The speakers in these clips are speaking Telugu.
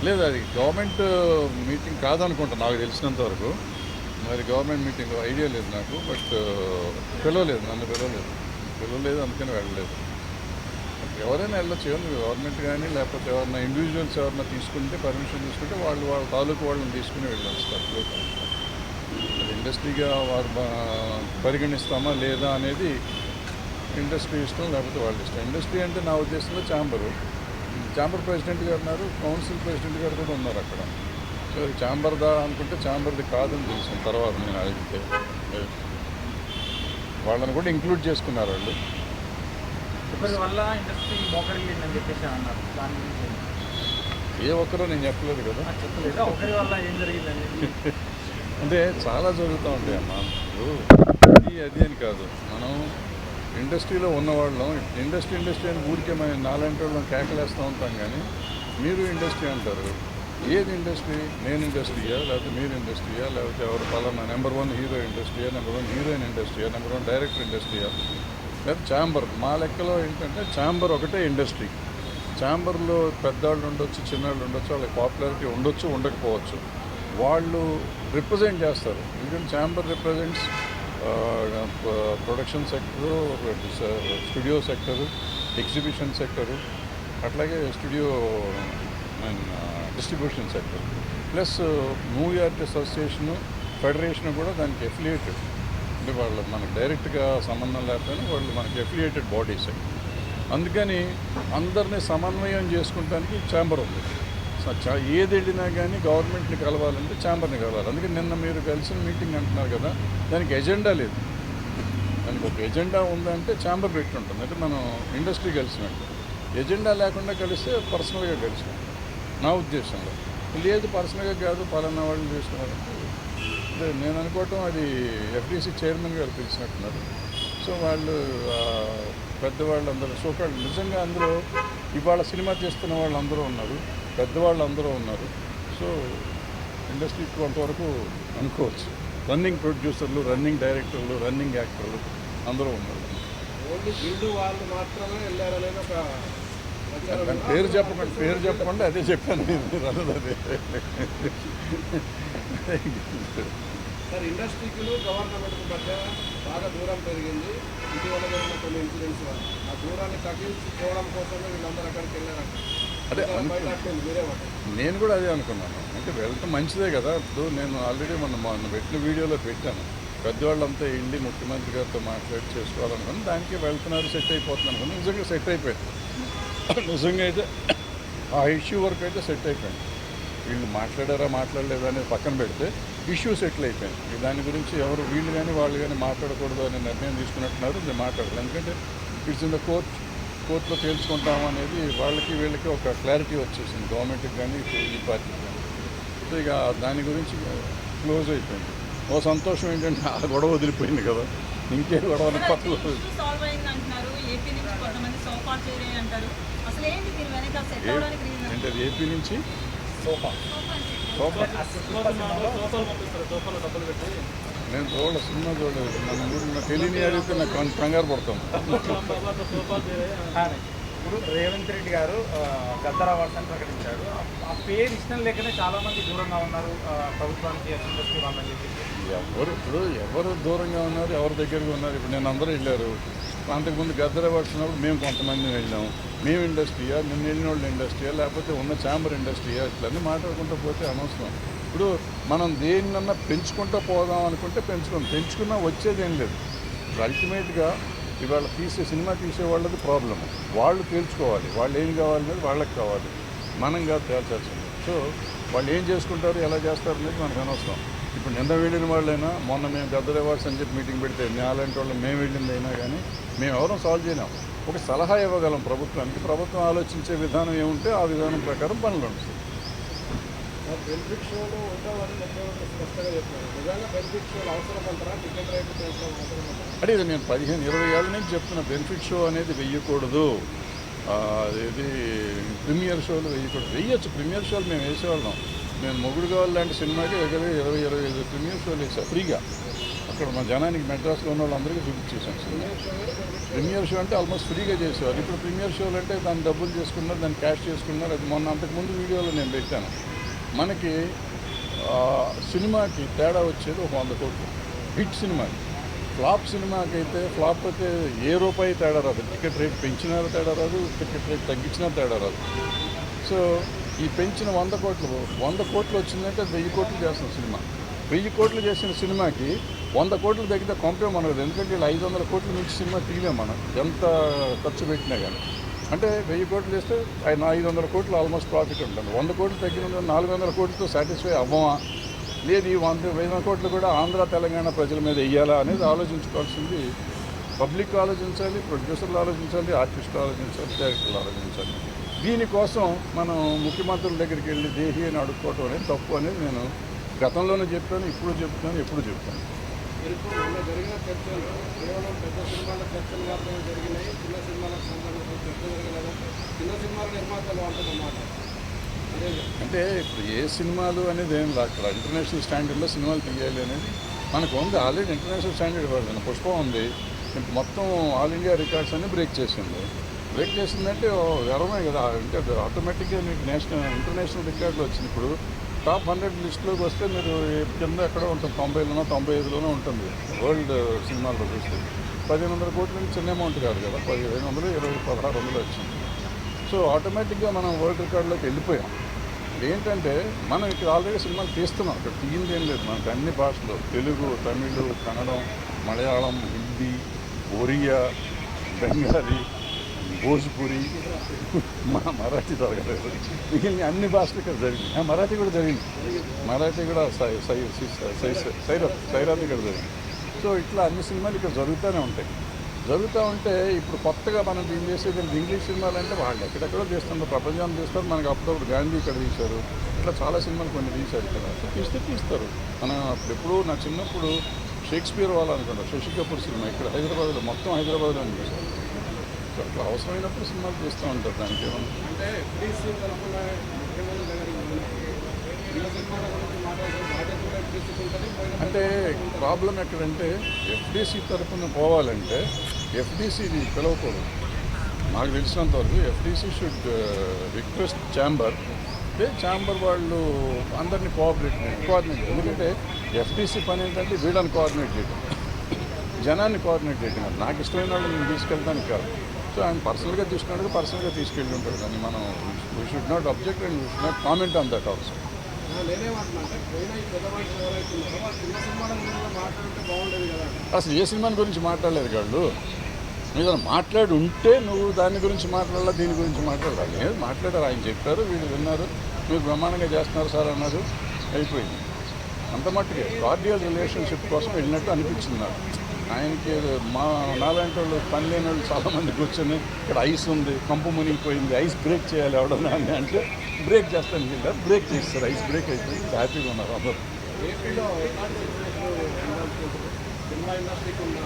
లేదు, అది గవర్నమెంట్ మీటింగ్ కాదనుకుంటా నాకు తెలిసినంత వరకు. మరి గవర్నమెంట్ మీటింగ్ ఐడియా లేదు నాకు. బట్ పిలవలేదు, నన్ను పిలవలేదు, అందుకని వెళ్ళలేదు. ఎవరైనా వెళ్ళొచ్చు, గవర్నమెంట్ కానీ లేకపోతే ఎవరైనా ఇండివిజువల్స్ ఎవరైనా తీసుకుంటే, పర్మిషన్ తీసుకుంటే వాళ్ళ తాలూకు వాళ్ళని తీసుకుని వెళ్ళొచ్చు. తప్పలేదు. అది ఇండస్ట్రీగా వారు పరిగణిస్తామా లేదా అనేది ఇండస్ట్రీ ఇష్టం, లేకపోతే వాళ్ళ ఇష్టం. ఇండస్ట్రీ అంటే నా ఉద్దేశంలో ఛాంబర్ ప్రెసిడెంట్ గారు ఉన్నారు, కౌన్సిల్ ప్రెసిడెంట్ గారు కూడా ఉన్నారు అక్కడ. సో ఛాంబర్దా అనుకుంటే ఛాంబర్ది కాదని తెలిసిన తర్వాత నేను అడిగితే వాళ్ళని కూడా ఇంక్లూడ్ చేసుకున్నారు వాళ్ళు. ఒకరి వల్ల ఇండస్ట్రీ మోకరిల్లిందని చెప్పేసి అన్నారు. దాని గురించి ఏ ఒక్కరో నేను చెప్పలేదు కదా. చెప్పలేదు, ఒకరి వల్ల ఏం జరిగిందని. అంటే చాలా జరుగుతూ ఉంటాయి అమ్మా. అది అని కాదు, మనం ఇండస్ట్రీలో ఉన్నవాళ్ళం ఇండస్ట్రీ అని ఊరికే మనం నాలాంటి వాళ్ళం కేకలేస్తూ ఉంటాం. కానీ మీరు ఇండస్ట్రీ అంటారు. ఏది ఇండస్ట్రీ? నేను ఇండస్ట్రీయా, లేకపోతే మీరు ఇండస్ట్రీయా, లేకపోతే ఎవరు పలానా నెంబర్ 1 హీరో ఇండస్ట్రీయా, నెంబర్ 1 హీరోయిన్ ఇండస్ట్రీయా, నెంబర్ 1 డైరెక్టర్ ఇండస్ట్రీయా, లేదా ఛాంబర్? మా లెక్కలో ఏంటంటే ఛాంబర్ ఒకటే ఇండస్ట్రీ. ఛాంబర్లో పెద్దవాళ్ళు ఉండొచ్చు, చిన్నవాళ్ళు ఉండొచ్చు, వాళ్ళకి పాపులారిటీ ఉండొచ్చు, ఉండకపోవచ్చు. వాళ్ళు రిప్రజెంట్ చేస్తారు. ఎందుకంటే chamber represents production sector, studio sector, exhibition sector, అట్లాగే studio distribution sector, plus movie artist association, federation కూడా దానికి ఎఫిలియేటెడ్. అంటే వాళ్ళు మనకు డైరెక్ట్గా సంబంధం లేకపోయినా వాళ్ళు మనకి ఎఫిలియేటెడ్ బాడీస్. అందుకని అందరినీ సమన్వయం చేసుకుంటానికి ఛాంబర్ ఉంది. ఏది వెళ్ళినా కానీ గవర్నమెంట్ని కలవాలంటే ఛాంబర్ని కలవాలి. అందుకని నిన్న మీరు కలిసిన మీటింగ్ అంటున్నారు కదా, దానికి ఎజెండా లేదు. దానికి ఒక ఎజెండా ఉందంటే ఛాంబర్ పెట్టి ఉంటుంది. అంటే మనం ఇండస్ట్రీ కలిసినట్టు. ఎజెండా లేకుండా కలిస్తే పర్సనల్గా కలిసినట్టు నా ఉద్దేశంలో. లేదు పర్సనల్గా కాదు, పలానా వాళ్ళు చేసుకున్నారంటే నేను అనుకోవటం అది ఎఫ్డీసీ చైర్మన్ గారు పిలిచినట్టున్నారు. సో వాళ్ళు పెద్దవాళ్ళు అందరూ సోకాళ్ళు నిజంగా అందులో ఇవాళ సినిమా చేస్తున్న వాళ్ళు అందరూ ఉన్నారు, పెద్దవాళ్ళు అందరూ ఉన్నారు. సో ఇండస్ట్రీకి కొంతవరకు అనుకోవచ్చు. రన్నింగ్ ప్రొడ్యూసర్లు, రన్నింగ్ డైరెక్టర్లు, రన్నింగ్ యాక్టర్లు అందరూ ఉన్నారు. ఓన్లీ గిల్డ్ వాళ్ళు మాత్రమే వెళ్ళారనేది ఒక పేరు చెప్పకుండా అదే చెప్పాను నేను అన్నది. సార్, ఇండస్ట్రీకి గవర్నమెంట్కి మధ్య బాగా దూరం పెరిగింది. ఇటీవల జరిగిన కొన్ని ఇన్సిడెంట్స్ వల్ల ఆ దూరాన్ని తగ్గించుకోవడం కోసమే వీళ్ళందరూ అక్కడికి వెళ్ళారంట. అదే నేను కూడా అదే అనుకున్నాను. అంటే వెళ్ళటం మంచిదే కదా. ఇప్పుడు నేను ఆల్రెడీ మొన్న పెట్టిన వీడియోలో పెట్టాను. పెద్దవాళ్ళంతా వెళ్ళి ముఖ్యమంత్రి గారితో మాట్లాడి చేసుకోవాలనుకున్నాను. దానికి వెళ్తున్నారు, సెట్ అయిపోతున్నాను అనుకున్నాను. నిజంగా సెట్ అయిపోయింది. నిజంగా అయితే ఆ ఇష్యూ వరకు అయితే సెట్ అయిపోయింది. వీళ్ళు మాట్లాడారా మాట్లాడలేదా అనేది పక్కన పెడితే ఇష్యూ సెటిల్ అయిపోయింది. దాని గురించి ఎవరు వీళ్ళు కానీ వాళ్ళు కానీ మాట్లాడకూడదు అనే నిర్ణయం తీసుకున్నట్టున్నారు. నేను మాట్లాడలేదు. ఎందుకంటే ఇట్స్ ఇన్ ద కోర్టులో తేల్చుకుంటాం అనేది వాళ్ళకి వీళ్ళకి ఒక క్లారిటీ వచ్చేసింది, గవర్నమెంట్కి కానీ ఈ పార్టీకి కానీ. సో ఇక దాని గురించి క్లోజ్ అయిపోయింది. ఓ సంతోషం ఏంటంటే ఆ గొడవ వదిలిపోయింది కదా, ఇంకే గొడవ పక్కన. అంటే అది ఏపీ నుంచి సోఫా నేను సినిమా చూడలేదు. మన ఊరిలో తెలియని అడిగితే నాకు కంగారు పడతాను. ఇప్పుడు రేవంత్ రెడ్డి గారు గద్దర్ అవార్డ్స్ అని ప్రకటించాడు. ఆ పేరు ఇష్టం లేకనే చాలామంది దూరంగా ఉన్నారు ప్రభుత్వానికి, ఇండస్ట్రీ వాళ్ళని చెప్పి. ఎవరు దూరంగా ఉన్నారు, ఎవరి దగ్గరగా ఉన్నారు? ఇప్పుడు నేను అందరూ వెళ్ళారు. అంతకుముందు గద్దర్ అవార్డ్స్ ఉన్నప్పుడు మేము కొంతమంది వెళ్ళాము. మేము ఇండస్ట్రీయా, నిన్న వెళ్ళిన వాళ్ళు ఇండస్ట్రీయా, లేకపోతే ఉన్న ఛాంబర్ ఇండస్ట్రీయా, ఇట్లన్నీ మాట్లాడుకుంటూ పోతే అనవసరం. ఇప్పుడు మనం దేన్నన్నా పెంచుకుంటూ పోదాం అనుకుంటే పెంచుకున్నా వచ్చేది ఏం లేదు. ఇప్పుడు అల్టిమేట్గా ఇవాళ సినిమా తీసే వాళ్ళది ప్రాబ్లము. వాళ్ళు తేల్చుకోవాలి, వాళ్ళు ఏం కావాలి అనేది వాళ్ళకి కావాలి, మనం కాదు తేల్చాల్సింది. సో వాళ్ళు ఏం చేసుకుంటారు, ఎలా చేస్తారు అనేది మనకు అనవసరం. ఇప్పుడు నిన్న వెళ్ళిన వాళ్ళైనా, మొన్న మేము గద్దర్ అవార్డ్స్ అని చెప్పి మీటింగ్ పెడితే అలాంటి వాళ్ళు మేము వెళ్ళింది అయినా కానీ మేము ఎవరూ సాల్వ్ చేయలేము. ఒక సలహా ఇవ్వగలం ప్రభుత్వానికి. ప్రభుత్వం ఆలోచించే విధానం ఏముంటే ఆ విధానం ప్రకారం పనులు ఉంటుంది. బెనిఫిట్ షోలు ఉండవని స్పష్టంగా చెప్తున్నారు. నిజంగా బెనిఫిట్ షోలు అవసరం అంటారా? టికెట్ రేటు అవసరం అంటారా? అంటే ఇది నేను 15-20 ఏళ్ళ నుంచి చెప్తున్నా. బెనిఫిట్ షో అనేది వెయ్యకూడదు. ఇది ప్రీమియర్ షోలు వెయ్యొచ్చు. ప్రీమియర్ షోలు మేము వేసేవాళ్ళం. నేను మొగుడు కావాలి లాంటి సినిమాకి దగ్గర 20-25 ప్రీమియర్ షోలు వేసా ఫ్రీగా. ఇక్కడ మన జనానికి మెడ్రాస్లో ఉన్న వాళ్ళందరికీ చూపించేసాం సినిమా. ప్రీమియర్ షో అంటే ఆల్మోస్ట్ ఫ్రీగా చేసేవారు. ఇప్పుడు ప్రీమియర్ షోలు అంటే దాన్ని డబ్బులు చేసుకున్నారు, దాన్ని క్యాష్ చేసుకున్నారు. అది మొన్న అంతకుముందు వీడియోలో నేను పెట్టాను. మనకి సినిమాకి తేడా వచ్చేది ఒక 100 కోట్లు. హిట్ సినిమాకి, ఫ్లాప్ సినిమాకి అయితే ఏ రూపాయి తేడా రాదు. టికెట్ రేట్ పెంచినా తేడా రాదు, టికెట్ రేట్ తగ్గించినా తేడా రాదు. సో ఈ పెంచిన 100 కోట్లు వచ్చిందంటే 1000 కోట్లు చేస్తున్న సినిమా. 1000 కోట్లు చేసిన సినిమాకి 100 కోట్లు తగ్గితే కొంపే మనకు. ఎందుకంటే వీళ్ళు 500 కోట్లు మించి సినిమా తీయలేం మనం, ఎంత ఖర్చు పెట్టినా కానీ. అంటే 1000 కోట్లు చేస్తే 500 కోట్లు ఆల్మోస్ట్ ప్రాఫిట్ ఉంటుంది. 100 కోట్లు తగ్గిన 400 కోట్లతో సాటిస్ఫై అవ్వమా, లేదు ఈ 100 కోట్లు కూడా ఆంధ్ర తెలంగాణ ప్రజల మీద వెయ్యాలా అనేది ఆలోచించుకోవాల్సింది పబ్లిక్ ఆలోచించాలి, ప్రొడ్యూసర్లు ఆలోచించాలి, ఆర్టిస్టులు ఆలోచించాలి, డైరెక్టర్లు ఆలోచించాలి. దీనికోసం మనం ముఖ్యమంత్రుల దగ్గరికి వెళ్ళి దేహి అని అడుక్కోవటం అనేది తప్పు అనేది నేను గతంలోనే చెప్పాను, ఇప్పుడు చెప్తాను, ఎప్పుడు చెప్తాను. మొన్న జరిగిన చర్చలు కేవలం పెద్ద సినిమాల చర్చలు మాత్రమే జరిగినాయి, చిన్న సినిమాలకు సంబంధించిన చర్చ జరగలేదు. చిన్న సినిమాల నిర్మాతలు అంటున్నమాట అంటే ఇప్పుడు ఏ సినిమాలు అనేది ఏం లేదు. అక్కడ ఇంటర్నేషనల్ స్టాండర్డ్లో సినిమాలు తీయాలి అనేది మనకు ఉంది. ఆల్రెడీ ఇంటర్నేషనల్ స్టాండర్డ్ పడుతుంది. పుష్పం ఉంది, మొత్తం ఆల్ ఇండియా రికార్డ్స్ అన్ని బ్రేక్ చేసింది. బ్రేక్ చేసిందంటే గర్వమే కదా. అంటే ఆటోమేటిక్గా మీకు ఇంటర్నేషనల్ రికార్డులు వచ్చింది. ఇప్పుడు టాప్ 100 లిస్టులోకి వస్తే మీరు కింద ఎక్కడో ఉంటుంది, 90లోనో 95లోనో ఉంటుంది. వరల్డ్ సినిమాల్లో చూస్తే 1500 కోట్ల నుంచి చిన్న అమౌంట్ కాదు కదా. 1500, 20, 1600 వచ్చింది. సో ఆటోమేటిక్గా మనం వరల్డ్ రికార్డులోకి వెళ్ళిపోయాం. ఏంటంటే మనం ఇక్కడ ఆల్రెడీ సినిమాలు తీస్తున్నాం. ఇక్కడ తీయింది ఏం లేదు. మనకు అన్ని భాషలు, తెలుగు, తమిళ్, కన్నడం, మలయాళం, హిందీ, ఒరియా, బెంగాలీ, భోజ్పురి, మరాఠీ జరగలేదు. మిగిలిన అన్ని భాషలు ఇక్కడ జరిగింది. మరాఠీ కూడా జరిగింది. మరాఠీ కూడా సైరాత్ ఇక్కడ జరిగింది. సో ఇట్లా అన్ని సినిమాలు ఇక్కడ జరుగుతూనే ఉంటాయి. జరుగుతూ ఉంటే ఇప్పుడు కొత్తగా మనం దీన్ని చేసేది ఇంగ్లీష్ సినిమాలు అంటే వాళ్ళు ఎక్కడెక్కడో చేస్తున్నారు, ప్రపంచాన్ని తీస్తారు. మనకు అప్పుడప్పుడు గాంధీ ఇక్కడ తీశారు, ఇట్లా చాలా సినిమాలు కొన్ని తీశారు ఇక్కడ. సో తీస్తారు. మనం ఎప్పుడు నా చిన్నప్పుడు షేక్స్పియర్ వాళ్ళు అనుకుంటారు, శశి కపూర్ సినిమా ఇక్కడ హైదరాబాద్లో, మొత్తం హైదరాబాద్లో తీశారు. సో అట్లా అవసరమైనప్పుడు సినిమాలు తీస్తూ ఉంటారు. దానికి ఏమన్నా అంటే FDC తరఫున ముఖ్యమంత్రి దగ్గరికి చిన్న సినిమాల గురించి మాట్లాడే బాధ్యత కూడా FDC ఉంటుంది. అంటే ప్రాబ్లం ఎక్కడంటే FDC తరఫున పోవాలంటే FDCని పిలవకూడదు. నాకు తెలిసినంత వరకు FDC should request chamber. Chamber వాళ్ళు అందరినీ కోఆర్డినేట్. ఎందుకంటే FDC పని ఏంటంటే వీళ్ళని కోఆర్డినేట్ చేయడం, జనాన్ని కోఆర్డినేట్ చేయడం. నాకు ఇష్టమైన వాళ్ళు నేను తీసుకెళ్తానికి కాదు. సో ఆయన పర్సనల్గా తీసుకున్నాడు, పర్సనల్గా తీసుకెళ్ళి ఉంటాడు. కానీ మనం we should not object and we should not comment on that also. నేనేమంటున్నా పోయిన ఈ పెద్ద మనుషులు ఎవరైతే ఉన్నారో ఆ చిన్న సినిమాల గురించి మాట్లాడితే బాగుండేది కదా. అసలు ఏ సినిమాని గురించి మాట్లాడలేదు వాళ్ళు. మీరు మాట్లాడి ఉంటే నువ్వు దాని గురించి మాట్లాడాలా, దీని గురించి మాట్లాడాలి. లేదు మాట్లాడారు, ఆయన చెప్పారు, వీళ్ళు విన్నారు, మీరు బ్రహ్మాండంగా చేస్తున్నారు సార్ అన్నారు, అయిపోయింది. అంత మట్టుకే కార్డియల్ రిలేషన్షిప్ కోసం వెళ్ళినట్టు అనిపించింది నాకు. ఆయనకి నాలాంటి వాళ్ళు, పని లేని వాళ్ళు చాలామంది కూర్చొని ఇక్కడ ఐస్ ఉంది, కంపు మునిగిపోయింది, ఐస్ బ్రేక్ చేయాలి ఎవడన్నా అని అంటే బ్రేక్ చేస్తాను వెళ్ళారు, బ్రేక్ చేస్తారు. ఐస్ బ్రేక్ అయిపోయింది, హ్యాపీగా ఉన్నారు అందరూ. ఏపీలో సినిమా ఇండస్ట్రీకి ఉన్న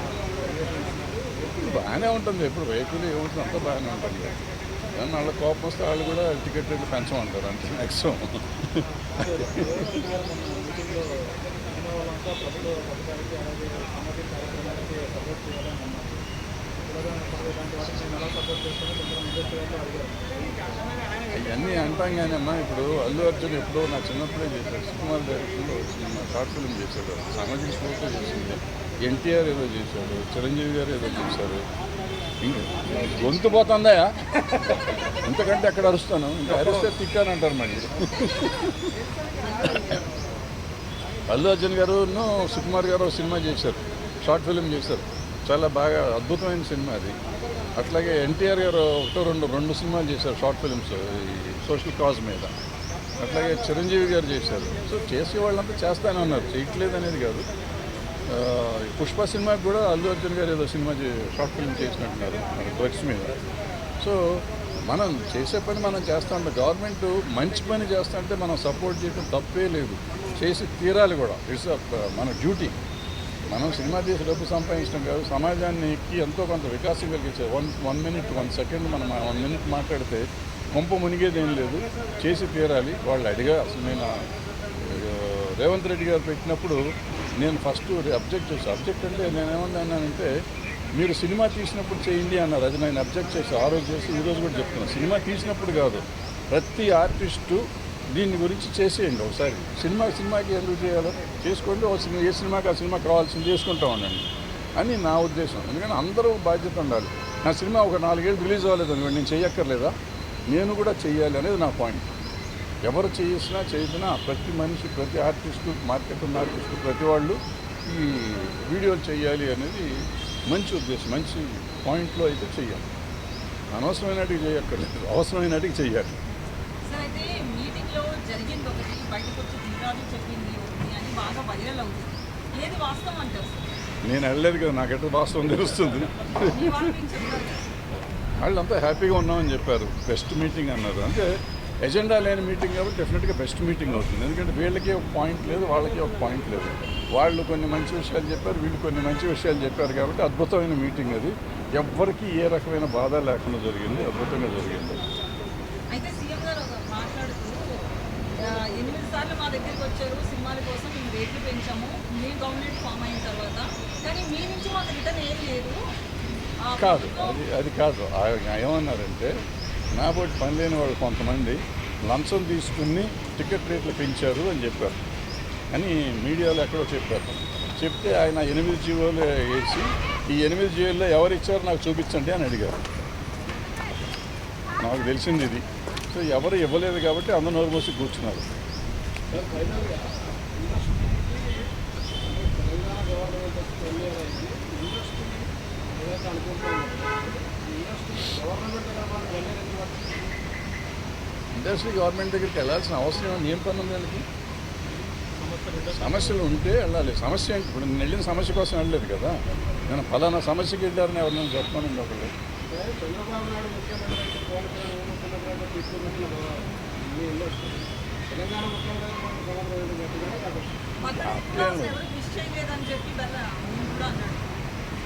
బాగానే ఉంటుంది. ఎప్పుడు వెహికల్ ఏముంటుంది అంతా బాగానే ఉంటుంది. కానీ వాళ్ళ కోపం వస్తే వాళ్ళు కూడా టికెట్ రేట్లు పెంచమంటారు అంతే మ్యాక్సిమం. అవన్నీ అంటాం కానీ అమ్మా, ఇప్పుడు అల్లు అర్జున్ ఎప్పుడో నా చిన్నప్పుడే చేశాడు, సుకుమార్ డైరెక్షన్లో సినిమా షార్ట్ ఫిల్మ్ చేశాడు, సామాజిక స్ఫూర్తి చేసింది. ఎన్టీఆర్ ఏదో చేశాడు, చిరంజీవి గారు ఏదో చేశారు. గొంతు పోతుందా ఇంతకంటే ఎక్కడ అరుస్తాను, ఇంకా అరిస్తే తిక్కానంటారు మళ్ళీ. అల్లు అర్జున్ గారు సుకుమార్ గారు సినిమా చేశారు, షార్ట్ ఫిల్మ్ చేశారు, చాలా బాగా అద్భుతమైన సినిమా అది. అట్లాగే ఎన్టీఆర్ గారు రెండు సినిమాలు చేశారు షార్ట్ ఫిల్మ్స్ ఈ సోషల్ కాజ్ మీద. అట్లాగే చిరంజీవి గారు చేశారు. సో చేసే వాళ్ళంతా చేస్తానే ఉన్నారు, చేయట్లేదు అనేది కాదు. పుష్ప సినిమాకి కూడా అల్లు అర్జున్ గారు ఏదో సినిమా షార్ట్ ఫిల్మ్ చేసినట్టున్నారు డ్రగ్స్ మీద. సో మనం చేసే పని మనం చేస్తూ ఉంటాం. గవర్నమెంట్ మంచి పని చేస్తూ ఉంటే మనం సపోర్ట్ చేయడం తప్పే లేదు, చేసి తీరాలి కూడా. ఇట్స్ మన డ్యూటీ. మనం సినిమా తీసి డబ్బు సంపాదించడం కాదు, సమాజానికి ఎంతో కొంత వికాసం కలిగించే 1 minute 1 second మనం 1 minute మాట్లాడితే కొంప మునిగేది ఏం లేదు, చేసి తీరాలి. వాళ్ళు అడిగా అసలు నేను రేవంత్ రెడ్డి గారు పెట్టినప్పుడు నేను ఫస్ట్ అబ్జెక్ట్ చేశాను. అబ్జెక్ట్ అంటే నేనేమన్నానంటే మీరు సినిమా తీసినప్పుడు చేయండి అన్నారు. అది నేను అబ్జెక్ట్ చేశాను. ఆ రోజు చేసి ఈరోజు కూడా చెప్తున్నాను. సినిమా తీసినప్పుడు కాదు, ప్రతి ఆర్టిస్టు దీని గురించి చేసేయండి ఒకసారి. సినిమాకి ఎందుకు చేయాలో చేసుకోండి. ఒక సినిమా ఏ సినిమాకి ఆ సినిమా కావాల్సింది చేసుకుంటూ ఉండండి అని నా ఉద్దేశం. ఎందుకంటే అందరూ బాధ్యత ఉండాలి. నా సినిమా ఒక 4 ఏళ్ళు రిలీజ్ అవ్వలేదు అనుకోండి, నేను చెయ్యక్కర్లేదా? నేను కూడా చెయ్యాలి అనేది నా పాయింట్. ఎవరు చేసినా చేయకున్నా ప్రతి మనిషి, ప్రతి ఆర్టిస్టు, మార్కెట్ ఉన్న ఆర్టిస్టు, ప్రతి వాళ్ళు ఈ వీడియోలు చేయాలి అనేది మంచి ఉద్దేశం, మంచి పాయింట్లో అయితే చెయ్యాలి. అనవసరమైనటికి చేయక్కర్లేదు, అవసరమైనటికి చెయ్యాలి. సార్ అయితే మీటింగ్లో జరిగింది ఒకటి, బయటకు వచ్చి తీరాలు చెప్పింది ఒకటి అని బాగా వైరల్ అవుతుంది. ఏది వాస్తవం అంటారు సార్? నేను వెళ్ళలేదు కదా, నాకెట్లా వాస్తవం తెలుస్తుంది. మీ వాళ్ళు మీకు చెప్పారు కదా. వాళ్ళంతా హ్యాపీగా ఉన్నామని చెప్పారు. బెస్ట్ మీటింగ్ అన్నారు. అంటే ఎజెండా లేని మీటింగ్ కాబట్టి డెఫినెట్గా బెస్ట్ మీటింగ్ అవుతుంది. ఎందుకంటే వీళ్ళకి ఒక పాయింట్ లేదు, వాళ్ళకి ఒక పాయింట్ లేదు. వాళ్ళు కొన్ని మంచి విషయాలు చెప్పారు, వీళ్ళు కొన్ని మంచి విషయాలు చెప్పారు కాబట్టి అద్భుతమైన మీటింగ్ అది. ఎవ్వరికీ ఏ రకమైన బాధ లేకుండా జరిగింది, అద్భుతంగా జరిగింది. అయితే సీఎం గారు మాట్లాడుతూ 8 సార్లు మా దగ్గరికి వచ్చారు సినిమాల కోసం, మేము రేట్లు పెంచాము మేము గవర్నమెంట్ ఫామ్ అయిన తర్వాత, కానీ మీ నుంచి మాకు రిటర్న్ ఏం లేదు. కాదు, అది కాదు. ఆయన ఏమన్నారంటే నాబోటి పని లేని వాళ్ళు కొంతమంది లంచం తీసుకుని టికెట్ రేట్లు పెంచారు అని చెప్పారు అని మీడియాలో ఎక్కడో చెప్పారు. చెప్తే ఆయన 8 జీవోలు వేసి ఈ 8 జీవోల్లో ఎవరు ఇచ్చారో నాకు చూపించండి అని అడిగారు. నాకు తెలిసింది ఇది. సో ఎవరు ఇవ్వలేదు కాబట్టి అందరూ నోరు మూసి కూర్చున్నారు. సార్ ఫైనల్గా తెలంగాణ గవర్నమెంట్ వచ్చి 10 years అయింది. ఇండస్ట్రీ ఏదైతే అనుకుంటున్నాం, ఇండస్ట్రీ గవర్నమెంట్ ఇండస్ట్రీ గవర్నమెంట్ దగ్గరికి వెళ్ళాల్సిన అవసరం ఏం పని ఉంది వీళ్ళకి? సమస్యలు ఉంటే వెళ్ళాలి. సమస్య ఏంటి? ఇప్పుడు నేను వెళ్ళిన సమస్య కోసం వెళ్ళలేదు కదా. నేను ఫలానా సమస్యకి వెళ్ళారని ఎవరినైనా చెప్పానండి ఒకళ్ళు. చంద్రబాబు నాయుడు ముఖ్యమంత్రి అయితే పవన్ కళ్యాణ్ ముఖ్యమంత్రి తీసుకున్నట్టు మీ ఇండస్ట్రీ తెలంగాణ ముఖ్యమంత్రి గవర్నమెంట్ గట్టిగానే కాబట్టి ఎవరు మిస్ చేయలేదని చెప్పి కూడా అన్నాడు.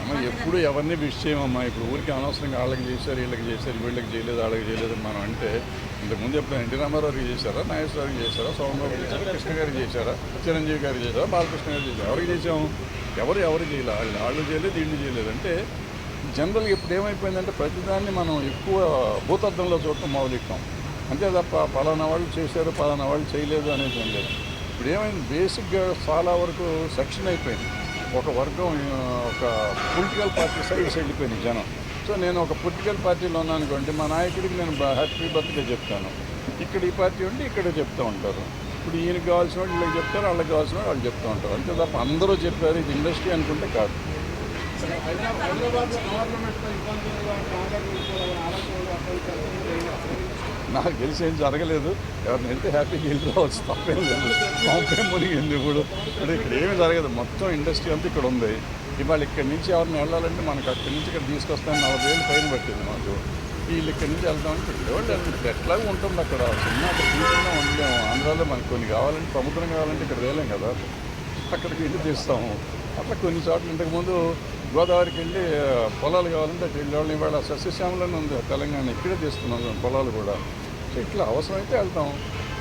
అమ్మ ఎప్పుడు ఎవరిని విష్ చేయమమ్మా. ఇప్పుడు ఊరికి అనవసరంగా వాళ్ళకి చేశారు, వీళ్ళకి చేశారు, వీళ్ళకి చేయలేదు, వాళ్ళకి చేయలేదు అని మనం అంటే ఇంతకుముందు ఎప్పుడు ఎన్టీ రామారావుకి చేశారా, నాగేశ్వరరావుకి చేశారా, సోమబాబు చేశారా, కృష్ణ గారికి చేశారా, చిరంజీవి గారికి చేశారా, బాలకృష్ణ గారికి చేశారు. ఎవరికి చేసాము? ఎవరు చేయలేదు. వాళ్ళు చేయలేదు, వీళ్ళు చేయలేదు. అంటే జనరల్గా ఇప్పుడు ఏమైపోయిందంటే ప్రతిదాన్ని మనం ఎక్కువ భూతద్దంలో చూడటం మొదలెట్టాం. అంతే తప్ప పలానా వాళ్ళు చేశారు, పలానా వాళ్ళు చేయలేదు అనేది ఏం లేదు. ఇప్పుడు ఏమైంది, బేసిక్గా చాలా వరకు సెక్షన్ అయిపోయింది. ఒక వర్గం, ఒక పొలిటికల్ పార్టీ సైడ్స్ వెళ్ళిపోయింది జనం. సో నేను ఒక పొలిటికల్ పార్టీలో ఉన్నాను అనుకోండి, మా నాయకుడికి నేను హ్యాపీ బర్త్డే చెప్తాను. ఇక్కడ ఈ పార్టీ ఉండి ఇక్కడే చెప్తూ ఉంటారు. ఇప్పుడు ఈయనకి కావాల్సిన వాళ్ళు వీళ్ళకి చెప్తారు, వాళ్ళకి కావాల్సిన వాళ్ళు చెప్తూ ఉంటారు. అంతే తప్ప అందరూ చెప్పారు ఇది ఇండస్ట్రీ అనుకుంటే కాదు. హైదరాబాద్లో గవర్నమెంట్తో ఇబ్బందులుగా కాంగ్రెస్ వెళ్ళిపోవాలని ఆలోచనలు అప్పటి నాకు తెలిసి ఏం జరగలేదు. ఎవరిని వెళ్తే హ్యాపీగా వెళ్ళి రావచ్చు, తప్పేం లేదు. పంపేం మునిగింది ఇప్పుడు. అంటే ఇక్కడ ఏమీ జరగదు. మొత్తం ఇండస్ట్రీ అంతా ఇక్కడ ఉంది. ఇవాళ ఇక్కడి నుంచి ఎవరిని వెళ్ళాలంటే మనకు అక్కడి నుంచి ఇక్కడ తీసుకొస్తాను 40 ఏళ్ళు పైన పట్టింది మాకు. వీళ్ళు ఇక్కడి నుంచి వెళ్తామని పెట్టేవాళ్ళు. ఇప్పుడు ఎట్లాగో ఉంటుంది అక్కడ. సినిమా అక్కడ తీసుకున్నా ఉండలేము. ఆంధ్రాలో మనకు కొన్ని కావాలంటే, సముద్రం కావాలంటే ఇక్కడ వేలేం కదా, అక్కడికి వెళ్ళి తీస్తాము. అట్లా కొన్ని చోట్ల ఇంతకుముందు గోదావరికి వెళ్ళి పొలాలు కావాలంటే అక్కడ వెళ్ళేవాళ్ళని. ఇవాళ సస్యశ్యామలోనే ఉంది తెలంగాణ, ఇక్కడే తీస్తున్నాం పొలాలు కూడా. సో ఇట్లా అవసరమైతే వెళ్తాం.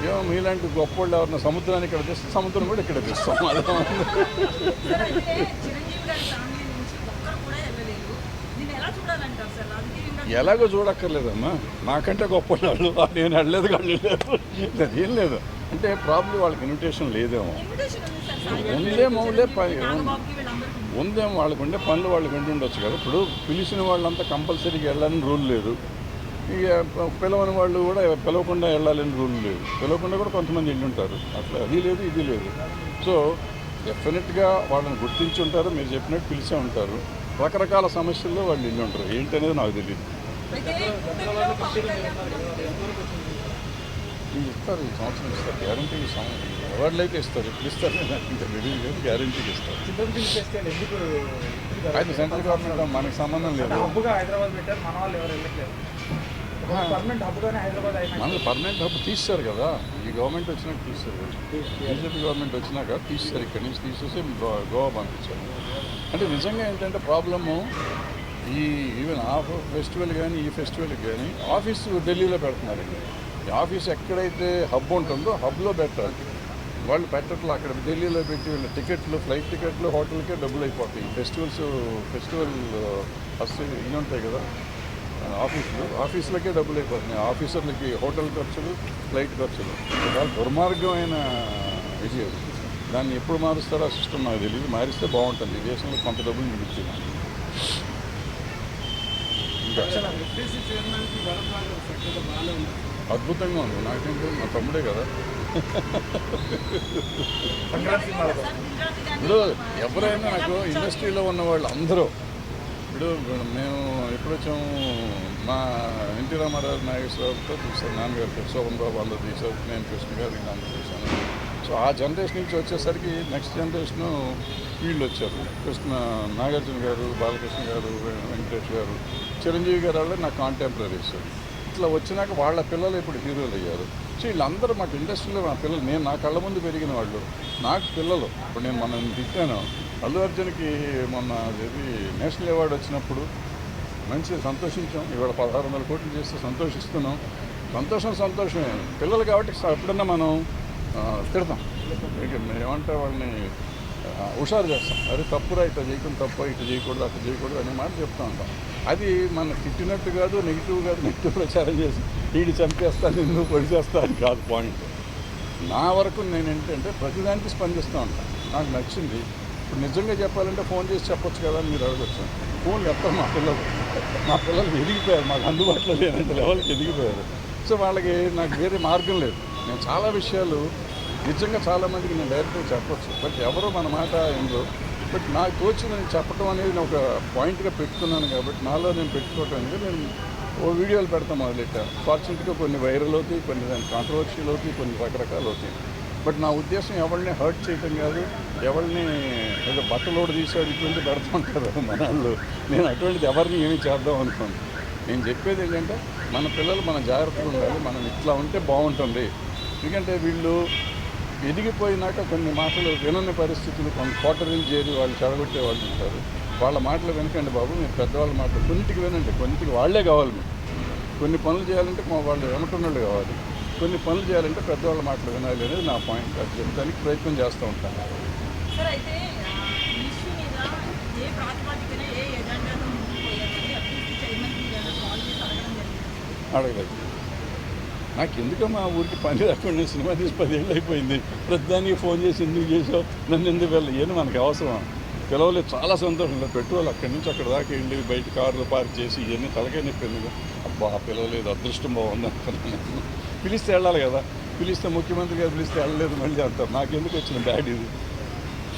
ఏమో మీలాంటి గొప్ప వాళ్ళు ఎవరైనా సముద్రాన్ని ఇక్కడ తెస్తే సముద్రం కూడా ఇక్కడ తెస్తాం. అదే సార్ అయితే చిరంజీవి గారి ఫ్యామిలీ నుంచి ఒక్కరు కూడా వెళ్ళలేదు. దీన్ని ఎలా చూడాలంటారు సార్? రాజకీయంగా ఎలాగో చూడక్కర్లేదమ్మా. నాకంటే గొప్ప వాళ్ళు నేను వెళ్ళలేదు, కానీ లేదు, అదేం లేదు. అంటే ప్రాబ్లం వాళ్ళకి ఇన్విటేషన్ లేదేమో, ఇన్విటేషన్ ఉంది సార్. సాయి ఉందేమో నాగబాబుకి వీళ్ళందరికీ ఉంది. ఉందేమో. వాళ్ళకు ఉండే పనులు వాళ్ళకి ఉండి ఉండొచ్చు కదా. ఇప్పుడు పిలిచిన వాళ్ళంతా కంపల్సరీగా వెళ్ళాలని రూల్ లేదు. ఇక పిలవని వాళ్ళు కూడా పిలవకుండా వెళ్ళాలని రూల్ లేదు. పిలవకుండా కూడా కొంతమంది వెళ్ళి ఉంటారు. అట్లా అది లేదు, ఇది లేదు. సో డెఫినెట్గా వాళ్ళని గుర్తించి ఉంటారు. మీరు చెప్పినట్టు పిలిచే ఉంటారు. రకరకాల సమస్యల్లో వాళ్ళు వెళ్ళి ఉంటారు. ఏంటనేది నాకు తెలియదు. అయితే కూటమిలో పవన్ కళ్యాణ్ ఇస్తారు, ఈ సంవత్సరం ఇస్తారు గ్యారంటీ. అవార్డులు అయితే ఇస్తారు. ఇప్పుడు ఇస్తారు, ఇంకా రిలీజ్ లేదు, గ్యారంటీకి ఇస్తారు. చిరంజీవి చేస్తే ఎందుకు అయితే సెంట్రల్ గవర్నమెంట్ మనకు సంబంధం లేదు. హబ్బుగా హైదరాబాద్ పెట్టారు, మన వాళ్ళు ఎవరు వెళ్ళట్లేదు. పర్మనెంట్ హబ్బుగానే హైదరాబాద్ అయినా మనల్ని పర్మనెంట్ హబ్ తీస్తారు కదా. ఈ గవర్నమెంట్ వచ్చినాక తీస్తారు, బీజేపీ గవర్నమెంట్ వచ్చినాక తీస్తారు. ఇక్కడి నుంచి తీసేసి గోవా పంపించారు. అంటే నిజంగా ఏంటంటే ప్రాబ్లము ఈ ఈవెన్ ఆ ఫెస్టివల్ కానీ ఈ ఫెస్టివల్కి కానీ ఆఫీసు ఢిల్లీలో పెడుతున్నారండి. ఈ ఆఫీస్ ఎక్కడైతే హబ్ ఉంటుందో హబ్లో పెట్టాలి. వాళ్ళు పెట్టట్లు అక్కడ ఢిల్లీలో పెట్టి వీళ్ళ టికెట్లు, ఫ్లైట్ టికెట్లు, హోటల్కే డబ్బులు అయిపోతాయి. ఫెస్టివల్ ఇవి ఉంటాయి కదా ఆఫీసులకే డబ్బులు అయిపోతున్నాయి. ఆఫీసర్లకి హోటల్ ఖర్చులు, ఫ్లైట్ ఖర్చులు. చాలా దుర్మార్గమైన ఇది అది. దాన్ని ఎప్పుడు మారుస్తారో ఆ సిస్టమ్ నాకు తెలియదు. మారిస్తే బాగుంటుంది. ఈ దేశంలో కొంత డబ్బులు మిగులుతుంది. ఇంకా ఎఫ్డీసీ చైర్మన్కి భరద్వాజ్ సఖ్యత బాగానే ఉంది. అద్భుతంగా ఉంది. నాకేంటి మా తమ్ముడే కదా. సంక్రాంతి సినిమాలో ఇప్పుడు ఎవరైనా నాకు ఇండస్ట్రీలో ఉన్న వాళ్ళు అందరూ ఇప్పుడు మేము ఎప్పుడు వచ్చాము మా ఎన్టీ రామారావు నాగేశ్వరరావుతో చూసాను, నాన్నగారితో శోభన్ బాబు అందరూ తీసారు, నేను కృష్ణ గారు ఇంకా అందరూ చూశాను. సో ఆ జనరేషన్ నుంచి వచ్చేసరికి నెక్స్ట్ జనరేషను వీళ్ళు వచ్చారు. నాగార్జున గారు, బాలకృష్ణ గారు, వెంకటేష్ గారు, చిరంజీవి గారు వాళ్ళు నా కాంటెంపరీస్. ఇట్లా వచ్చినాక వాళ్ళ పిల్లలు ఇప్పుడు హీరోలు అయ్యారు. సో వీళ్ళందరూ మాకు ఇండస్ట్రీలో నా పిల్లలు, నేను నా కళ్ళ ముందు పెరిగిన వాళ్ళు నాకు పిల్లలు. ఇప్పుడు నేను మనం తిట్టాను అల్లు అర్జున్కి మొన్న అది నేషనల్ అవార్డు వచ్చినప్పుడు మంచిగా సంతోషించాం. ఇవాళ 1600 కోట్లు చేస్తే సంతోషిస్తున్నాం. సంతోషమే. పిల్లలు కాబట్టి ఎప్పుడన్నా మనం తిడతాం, ఏమంటే వాళ్ళని హుషారు చేస్తాం. అరే తప్పురా, ఇట్లా చేయకుండా తప్పు, ఇట్లా చేయకూడదు, అట్లా చేయకూడదు అనే మాట చెప్తూ ఉంటాం. అది మన తిట్టినట్టు కాదు, నెగిటివ్ ప్రచారం చేసి వీడి చంపేస్తాను, నిన్ను పొడి చేస్తా అని కాదు పాయింట్. నా వరకు నేను ఏంటంటే ప్రతిదానికి స్పందిస్తూ ఉంటాను. నాకు నచ్చింది. ఇప్పుడు నిజంగా చెప్పాలంటే ఫోన్ చేసి చెప్పొచ్చు కదా అని మీరు అడగచ్చు. ఫోన్లు ఎత్తారు మా పిల్లలు ఎదిగిపోయారు, మాకు అందుబాటులో లేనంత లెవెల్కి ఎదిగిపోయారు. సో వాళ్ళకి నాకు వేరే మార్గం లేదు. నేను చాలా విషయాలు నిజంగా చాలామందికి నేను డైరెక్ట్గా చెప్పొచ్చు, బట్ ఎవరో మన మాట ఏందో. బట్ నాకు తోచింది నేను చెప్పడం అనేది నేను ఒక పాయింట్గా పెట్టుకున్నాను కాబట్టి నాలో నేను పెట్టుకోవటానికి నేను ఓ వీడియోలు పెడతాం మొదలెట్టా. ఫార్చునేట్గా కొన్ని వైరల్ అవుతాయి, కొన్ని దాని కాంట్రవర్షియల్ అవుతాయి, కొన్ని రకరకాలు అవుతాయి. బట్ నా ఉద్దేశం ఎవరిని హర్ట్ చేయటం కాదు, ఎవరిని ఏదో బట్టలోడు తీసాడు ఇటువంటి పెడుతుంటారు మన వాళ్ళు. నేను అటువంటిది ఎవరిని ఏమీ చేద్దాం అనుకోను. నేను చెప్పేది ఏంటంటే మన పిల్లలు మన జాగ్రత్తగా ఉండాలి, మనం ఇట్లా ఉంటే బాగుంటుంది. ఎందుకంటే వీళ్ళు ఎదిగిపోయినాక కొన్ని మాటలు వినని పరిస్థితులు, కొన్ని కోటరీలు చేరి వాళ్ళు చెడగొట్టే వాళ్ళు ఉంటారు. వాళ్ళ మాటలు వినకండి బాబు, మీరు పెద్దవాళ్ళ మాటలు కొన్నిటికి వినండి. కొన్నిటికి వాళ్ళే కావాలి. మీరు కొన్ని పనులు చేయాలంటే వాళ్ళు వెనకున్నోళ్ళు కావాలి, కొన్ని పనులు చేయాలంటే పెద్దవాళ్ళ మాటలు వినాలి అనేది నా పాయింట్. అది చెప్తానికి ప్రయత్నం చేస్తూ ఉంటాను. సార్ అయితే ఈ ఇష్యూ మీద ఏ ప్రాతిపదికన ఏ ఎజెండాతో ముందుకు పోయారని అభివృద్ధి చైర్మన్కి కాల్ చేసి అడగడం జరిగింది. అడగలేదు. నాకు ఎందుకమ్మా ఊరికి పని రాకుండా నేను సినిమా తీసి 10 ఏళ్ళు అయిపోయింది. ప్రతిదానికి ఫోన్ చేసి ఎందుకు చేసావు, నన్ను ఎందుకు వెళ్ళి మనకు అవసరం పిలవలేదు. చాలా సంతోషంలో పెట్రోల్ అక్కడి నుంచి అక్కడ దాకా వెళ్ళి బయట కార్లు పార్క్ చేసి ఇవన్నీ తలకాయ నొప్పి ఎందుకు అబ్బా పిలవలేదు, అదృష్టం బాగుంది అనుకున్నాను. పిలిస్తే వెళ్ళాలి కదా, పిలిస్తే ముఖ్యమంత్రి గారు పిలిస్తే వెళ్ళలేదు మళ్ళీ అంటారు. నాకెందుకు వచ్చిన బ్యాడ్ ఇది.